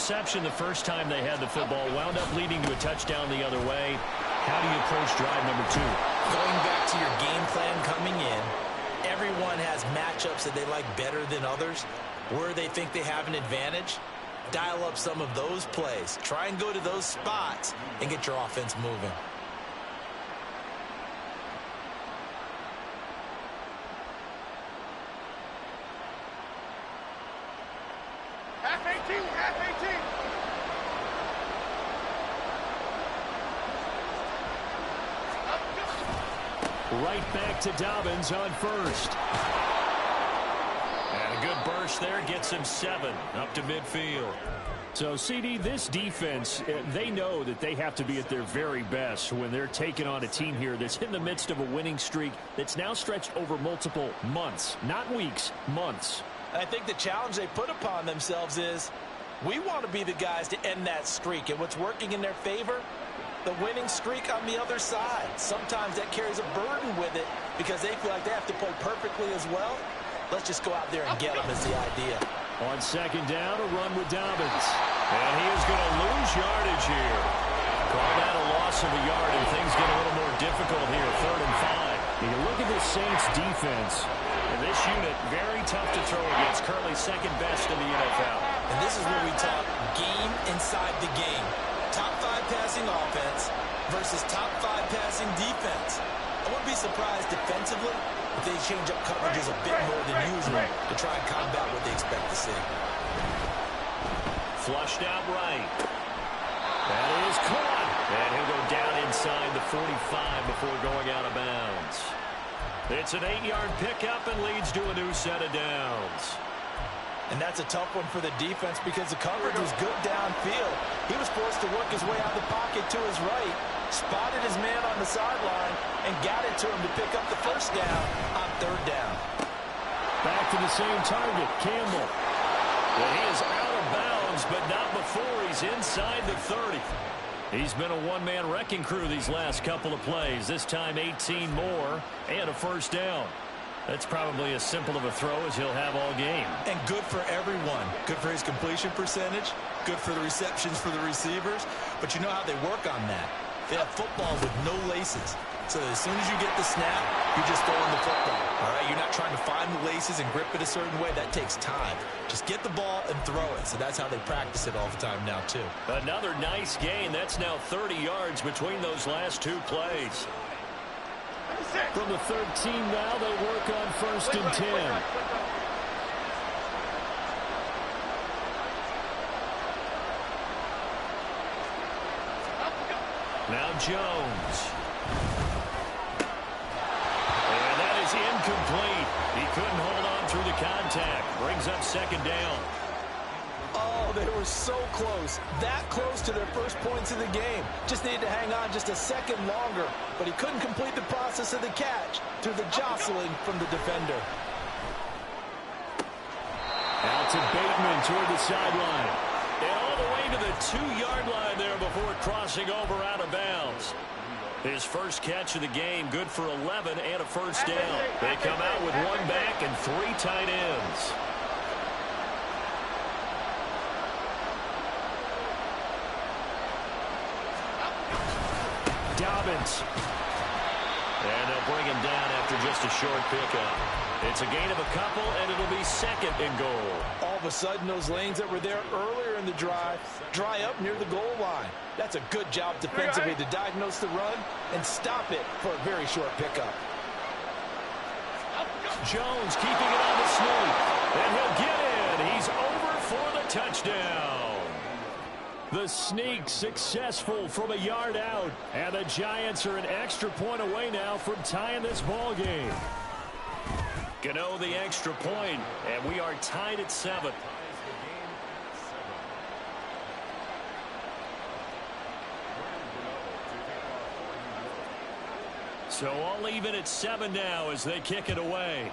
interception the first time they had the football, wound up leading to a touchdown the other way. How do you approach drive number 2? Going back to your game plan coming in, everyone has matchups that they like better than others. Where they think they have an advantage, dial up some of those plays. Try and go to those spots and get your offense moving. Half 18, half 18. Right back to Dobbins on first. And a good burst there gets him 7 up to midfield. So, CD, this defense, they know that they have to be at their very best when they're taking on a team here that's in the midst of a winning streak that's now stretched over multiple months, not weeks, months. I think the challenge they put upon themselves is we want to be the guys to end that streak. And what's working in their favor? The winning streak on the other side. Sometimes that carries a burden with it because they feel like they have to play perfectly as well. Let's just go out there and get them is the idea. On second down, a run with Dobbins. And he is going to lose yardage here. Call that a loss of a yard, and things get a little more difficult here. 3rd and 5. You look at the Saints defense, and this unit, very tough to throw against. Currently second best in the NFL. And this is where we talk game inside the game. Top 5 passing offense versus top 5 passing defense. I wouldn't be surprised defensively if they change up coverages a bit more than usual to try and combat what they expect to see. Flushed out right. That is caught. And he'll go down inside the 45 before going out of bounds. It's an 8-yard pickup and leads to a new set of downs. And that's a tough one for the defense because the coverage was good downfield. He was forced to work his way out of the pocket to his right, spotted his man on the sideline, and got it to him to pick up the first down on 3rd down. Back to the same target, Campbell. Well, he is out of bounds, but not before he's inside the 30. He's been a one-man wrecking crew these last couple of plays. This time 18 more and a first down. That's probably as simple of a throw as he'll have all game. And good for everyone. Good for his completion percentage. Good for the receptions for the receivers. But you know how they work on that. They have football with no laces. So as soon as you get the snap, you're just throwing the football. All right, you're not trying to find the laces and grip it a certain way. That takes time. Just get the ball and throw it. So that's how they practice it all the time now, too. Another nice gain. That's now 30 yards between those last 2 plays. From the 13 now, they work on 1st and 10. Now Jones. And that is incomplete. He couldn't hold on through the contact. Brings up 2nd down. Oh, they were so close. That close to their first points of the game. Just needed to hang on just a second longer. But he couldn't complete the process of the catch through the jostling from the defender. Out to Bateman toward the sideline. And all the way to the 2-yard line there before crossing over out of bounds. His first catch of the game, good for 11 and a first down. They come out with 1 back and 3 tight ends. Dobbins. And they'll bring him down after just a short pickup. It's a gain of a couple, and it'll be 2nd and goal. All of a sudden, those lanes that were there earlier in the drive dry up near the goal line. That's a good job defensively to diagnose the run and stop it for a very short pickup. Jones keeping it on the sneak. And he'll get in. He's over for the touchdown. The sneak successful from a yard out. And the Giants are an extra point away now from tying this ball game. Gano the extra point, and we are tied at 7. So all even at 7 now as they kick it away.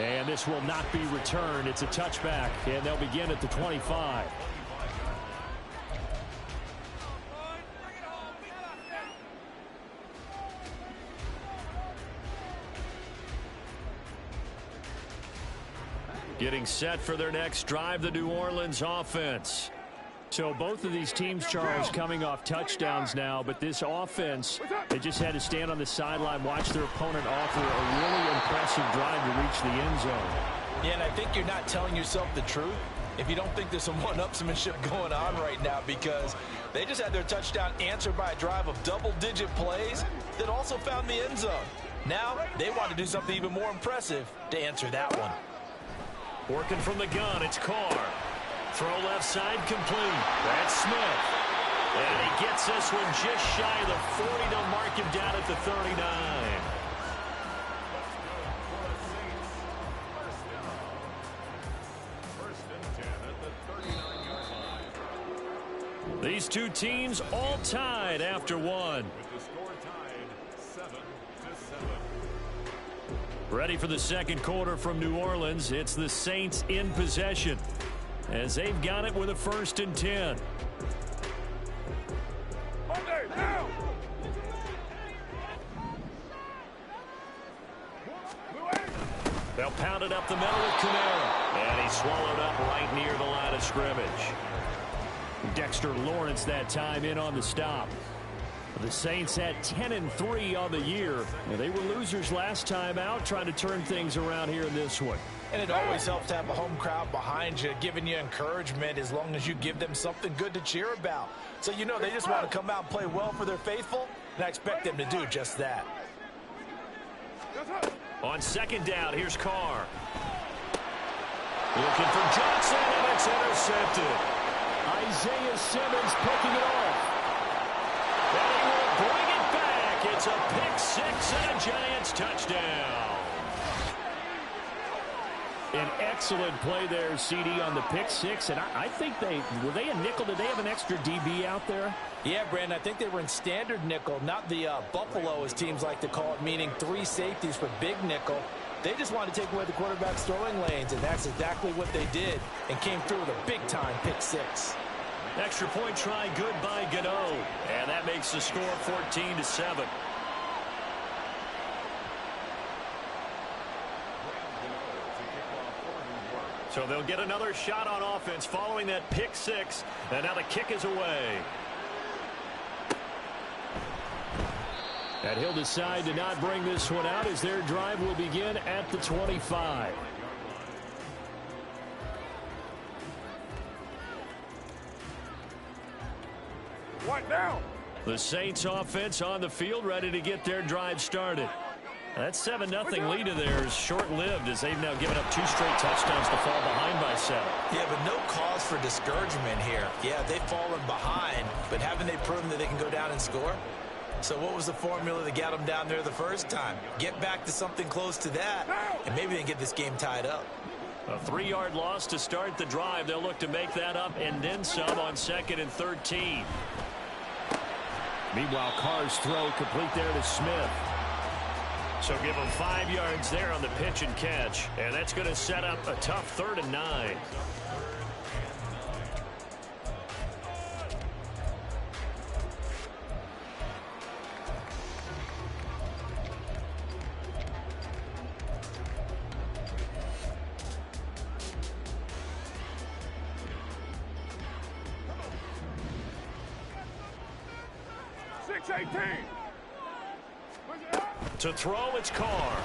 And this will not be returned. It's a touchback, and they'll begin at the 25. Getting set for their next drive, the New Orleans offense. So both of these teams, Charles, coming off touchdowns now, but this offense, they just had to stand on the sideline, watch their opponent offer a really impressive drive to reach the end zone. Yeah, and I think you're not telling yourself the truth if you don't think there's some one-upsmanship going on right now, because they just had their touchdown answered by a drive of double-digit plays that also found the end zone. Now they want to do something even more impressive to answer that one. Working from the gun, it's Carr. Throw left side complete. That's Smith. And he gets this one just shy of the 40 to mark him down at the 39. These two teams all tied after one. Ready for the second quarter from New Orleans. It's the Saints in possession as they've got it with a 1st and 10. They'll pound it up the middle with Kamara. And he's swallowed up right near the line of scrimmage. Dexter Lawrence that time in on the stop. The Saints had 10-3 on the year. They were losers last time out, trying to turn things around here in this one. And it always helps to have a home crowd behind you, giving you encouragement as long as you give them something good to cheer about. So you know they just want to come out and play well for their faithful, and I expect them to do just that. On second down, here's Carr. Looking for Johnson, and it's intercepted. Isaiah Simmons picking it off. And he will bring it back. It's a pick six and a Giants touchdown. An excellent play there, CD, on the pick six. And I think were they a nickel? Did they have an extra DB out there? Yeah, Brandon, I think they were in standard nickel, not the Buffalo, as teams like to call it, meaning 3 safeties for big nickel. They just wanted to take away the quarterback's throwing lanes, and that's exactly what they did, and came through with a big-time pick six. Extra point try good by Gano, and that makes the score 14-7. So they'll get another shot on offense following that pick six, and now the kick is away. And he'll decide to not bring this one out as their drive will begin at the 25. What now? The Saints offense on the field, ready to get their drive started. That 7-0 lead of theirs short-lived as they've now given up 2 straight touchdowns to fall behind by 7. Yeah, but no cause for discouragement here. Yeah, they've fallen behind, but haven't they proven that they can go down and score? So what was the formula that got them down there the first time? Get back to something close to that, and maybe they can get this game tied up. A 3-yard loss to start the drive. They'll look to make that up and then some on 2nd and 13. Meanwhile, Carr's throw complete there to Smith. So give him 5 yards there on the pitch and catch. And that's going to set up a tough 3rd and 9. To throw, it's Carr.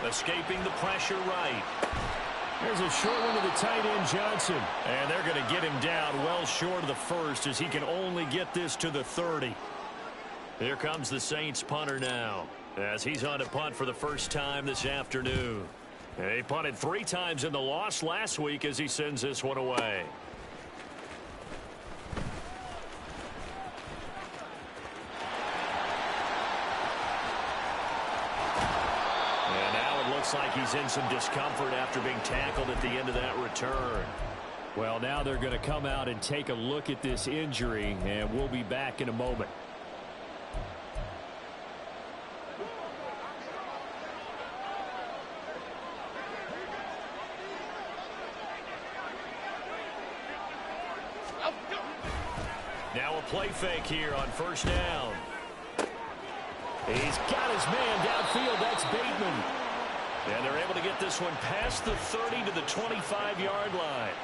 Escaping the pressure right. There's a short one to the tight end, Johnson. And they're going to get him down well short of the first as he can only get this to the 30. Here comes the Saints punter now as he's on to punt for the first time this afternoon. He punted 3 times in the loss last week as he sends this one away. Looks like he's in some discomfort after being tackled at the end of that return. Well, now they're going to come out and take a look at this injury, and we'll be back in a moment. Now a play fake here on first down. He's got his man downfield. That's Bateman. And they're able to get this one past the 30 to the 25-yard line.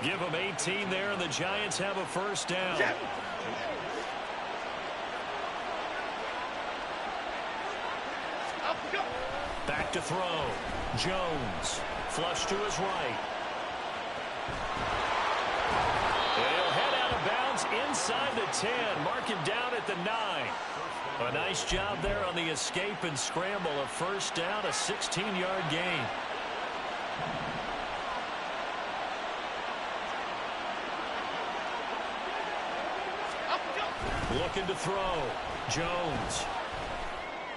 Give them 18 there, and the Giants have a first down. Yeah. Back to throw. Jones. Flush to his right. And he'll head out of bounds inside the 10. Mark him down at the 9. A nice job there on the escape and scramble. A first down, a 16-yard gain. Looking to throw. Jones.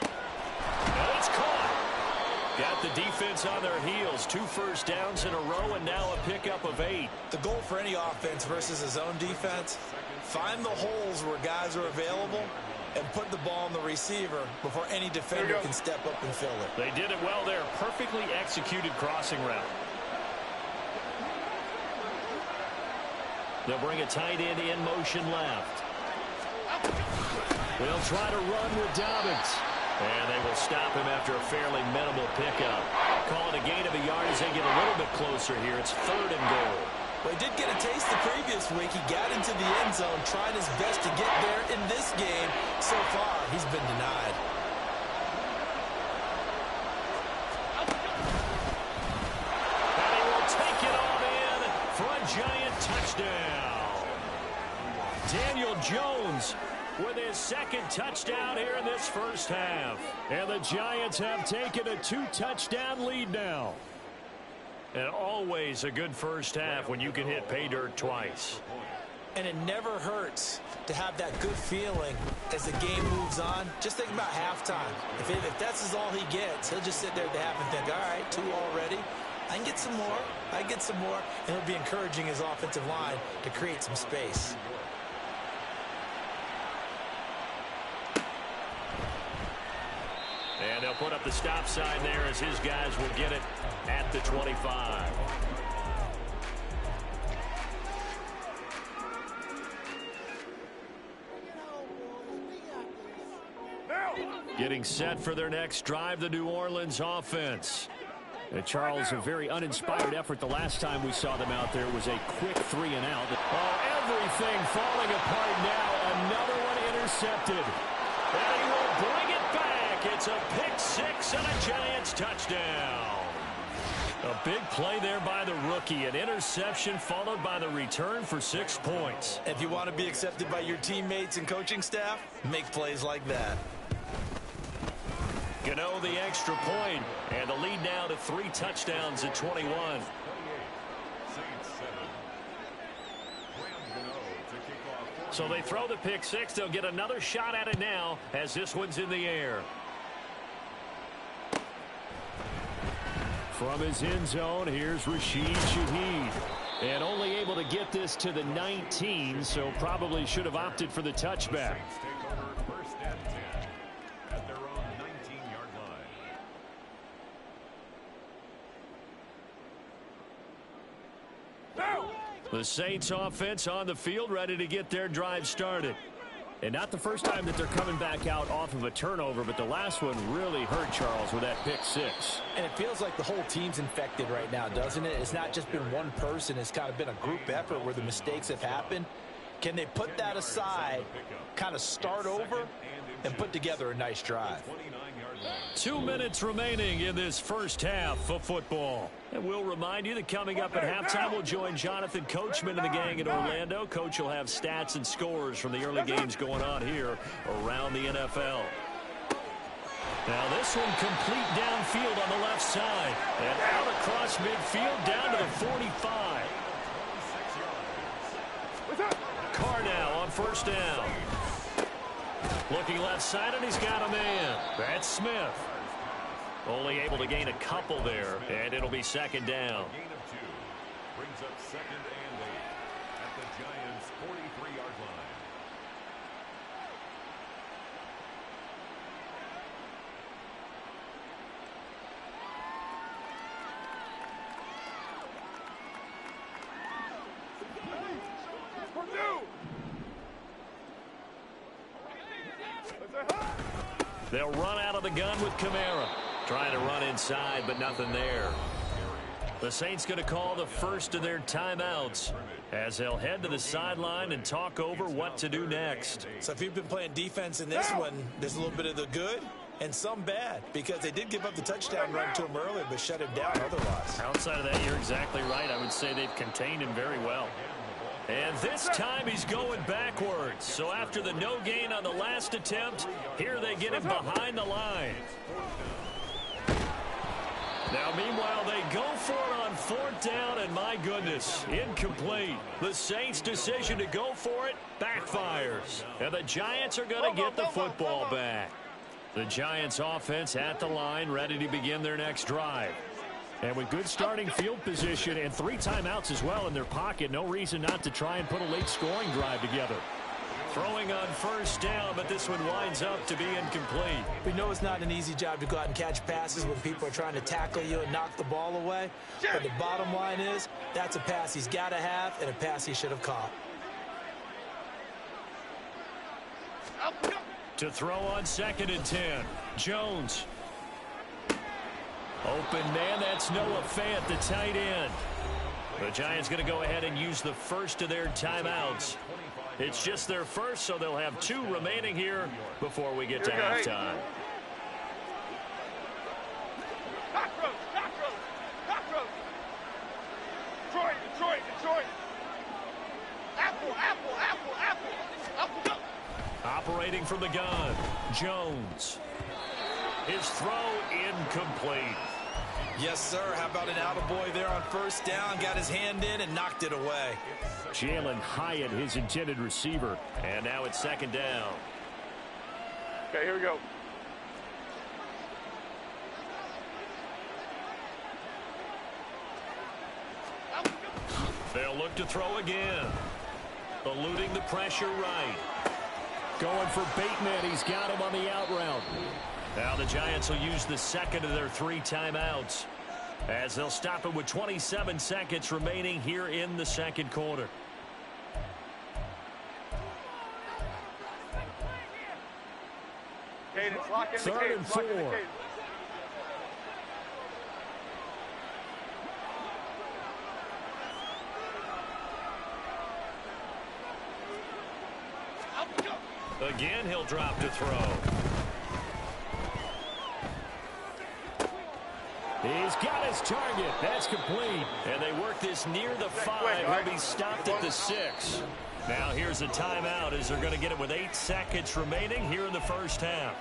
Oh, it's caught. Got the defense on their heels. 2 first downs in a row, and now a pickup of 8. The goal for any offense versus his own defense, find the holes where guys are available and put the ball on the receiver before any defender can step up and fill it. They did it well there. Perfectly executed crossing route. They'll bring a tight end in motion left. They'll try to run with Dobbins. And they will stop him after a fairly minimal pickup. Calling a gain of a yard as they get a little bit closer here. It's 3rd and goal. Well, he did get a taste the previous week. He got into the end zone, trying his best to get there in this game. So far, he's been denied. And he will take it on in for a Giant touchdown. Daniel Jones with his 2nd touchdown here in this first half. And the Giants have taken a 2-touchdown lead now. And always a good first half when you can hit pay dirt twice. And it never hurts to have that good feeling as the game moves on. Just think about halftime. If that's all he gets, he'll just sit there at the half and think, all right, 2 already. I can get some more. I can get some more. And he'll be encouraging his offensive line to create some space. And they'll put up the stop sign there as his guys will get it at the 25. Getting set for their next drive, the New Orleans offense. Charles, a very uninspired effort the last time we saw them out there. It was a quick 3 and out. Oh, everything falling apart now. Another one intercepted. And he will bring it back. It's a pick 6 and a Giants touchdown. A big play there by the rookie. An interception followed by the return for 6 points. If you want to be accepted by your teammates and coaching staff, make plays like that. Gano the extra point, and the lead now to 3 touchdowns at 21. So they throw the pick 6. They'll get another shot at it now as this one's in the air. From his end zone, here's Rashid Shaheed. And only able to get this to the 19, so probably should have opted for the touchback. The Saints offense on the field, ready to get their drive started. And not the first time that they're coming back out off of a turnover, but the last one really hurt Charles with that pick 6. And it feels like the whole team's infected right now, doesn't it? It's not just been one person. It's kind of been a group effort where the mistakes have happened. Can they put that aside, kind of start over, and put together a nice drive? 2 minutes remaining in this first half of football. And we'll remind you that coming up at halftime, we'll join Jonathan Coachman and the gang in Orlando. Coach will have stats and scores from the early games going on here around the NFL. Now this one complete downfield on the left side. And out across midfield down to the 45. Carr now on first down. Looking left side, and he's got a man. That's Smith. Only able to gain a couple there, and it'll be 2nd down. Gain of 2 brings up 2nd and 8 at the Giants' 43-yard line. They'll run out of the gun with Kamara. Trying to run inside, but nothing there. The Saints going to call the first of their timeouts as they'll head to the sideline and talk over what to do next. So if you've been playing defense in this one, there's a little bit of the good and some bad, because they did give up the touchdown run to him earlier, but shut him down otherwise. Outside of that, you're exactly right. I would say they've contained him very well. And this time he's going backwards. So after the no gain on the last attempt, here they get him behind the line. Now, meanwhile, they go for it on fourth down, and my goodness, incomplete. The Saints' decision to go for it backfires. And the Giants are going to get the football back. The Giants' offense at the line, ready to begin their next drive. And with good starting field position and 3 timeouts as well in their pocket, no reason not to try and put a late scoring drive together. Throwing on first down, but this one winds up to be incomplete. We know it's not an easy job to go out and catch passes when people are trying to tackle you and knock the ball away. But the bottom line is, that's a pass he's got to have and a pass he should have caught. To throw on 2nd and 10, Jones. Open man, that's Noah Fant, the tight end. The Giants going to go ahead and use the first of their timeouts. It's just their first, so they'll have 2 remaining here before we get to halftime. Detroit. Apple. Operating from the gun, Jones. His throw incomplete. Yes, sir. How about an attaboy there on first down? Got his hand in and knocked it away. Jalen Hyatt, his intended receiver. And now it's 2nd down. Okay, here we go. They'll look to throw again. Eluding the pressure right. Going for Bateman. He's got him on the out route. Now the Giants will use the second of their 3 timeouts as they'll stop him with 27 seconds remaining here in the second quarter. Cadence, lock in the 3rd and cadence, lock in the 4. cadence. Again, he'll drop to throw. He's got his target. That's complete. And they work this near the 5. He'll be stopped at the 6. Now here's a timeout as they're going to get it with 8 seconds remaining here in the first half.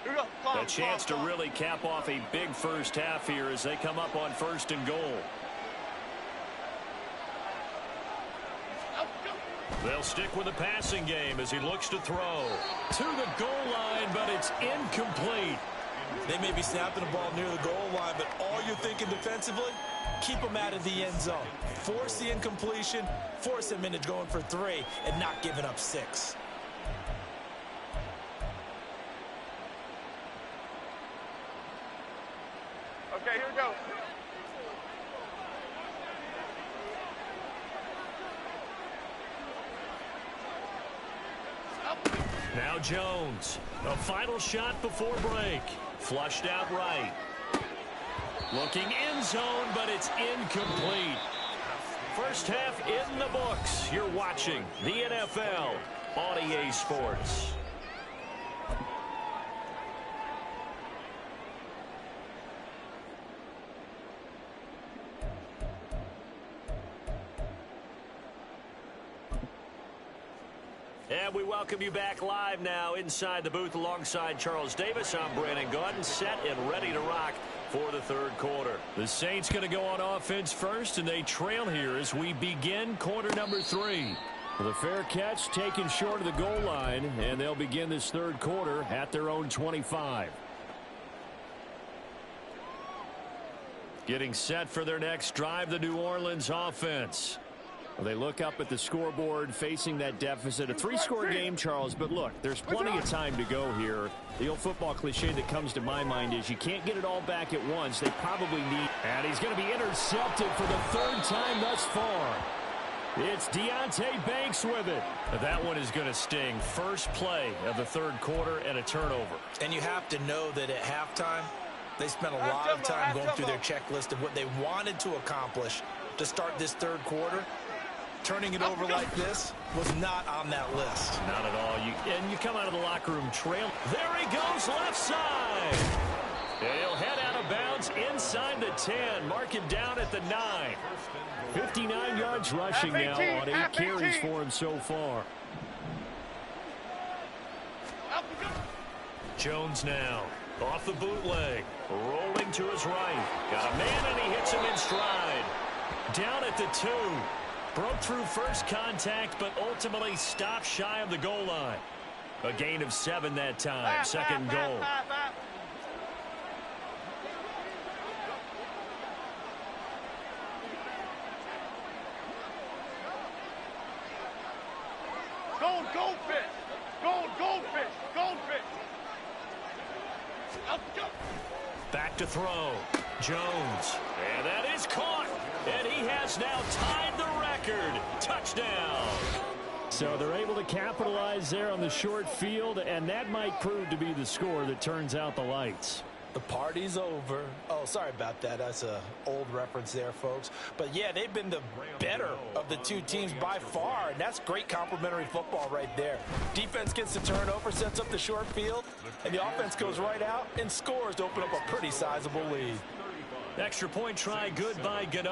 Here we go. A chance to really cap off a big first half here as they come up on 1st and goal. They'll stick with the passing game as he looks to throw to the goal line, but it's incomplete. They may be snapping the ball near the goal line, but all you're thinking defensively, keep them out of the end zone. Force the incompletion, force them into going for 3, and not giving up 6. Okay, here we go. Now Jones, a final shot before break. Flushed out right. Looking end zone, but it's incomplete. First half in the books. You're watching the NFL on EA Sports. And we welcome you back live now inside the booth alongside Charles Davis. I'm Brandon Gaudin, set and ready to rock for the 3rd quarter. The Saints going to go on offense first, and they trail here as we begin quarter number 3. The fair catch taken short of the goal line, and they'll begin this 3rd quarter at their own 25. Getting set for their next drive, the New Orleans offense. They look up at the scoreboard facing that deficit. A 3-score game, Charles, but look, there's plenty of time to go here. The old football cliche that comes to my mind is you can't get it all back at once. They probably need. And he's going to be intercepted for the 3rd time thus far. It's Deonte Banks with it. That one is going to sting. First play of the third quarter and a turnover. And you have to know that at halftime, they spent a lot of time going through their checklist of what they wanted to accomplish to start this third quarter. Turning it over like this was not on that list. Not at all. And you come out of the locker room trail. There he goes, left side. And he'll head out of bounds inside the 10. Mark it down at the 9. 59 yards rushing now on 8 carries for him so far. Jones now off the bootleg. Rolling to his right. Got a man and he hits him in stride. Down at the 2. Broke through first contact, but ultimately stopped shy of the goal line. A gain of 7 that time. Second goal. Goldfish! Goldfish! Goldfish! Back to throw. Jones. And that is caught. And he has now tied the record. Touchdown. So they're able to capitalize there on the short field, and that might prove to be the score that turns out the lights. The party's over. Oh, sorry about that. That's an old reference there, folks. But, yeah, they've been the better of the two teams by far, and that's great complimentary football right there. Defense gets the turnover, sets up the short field, and the offense goes right out and scores to open up a pretty sizable lead. Extra point try good by Gano.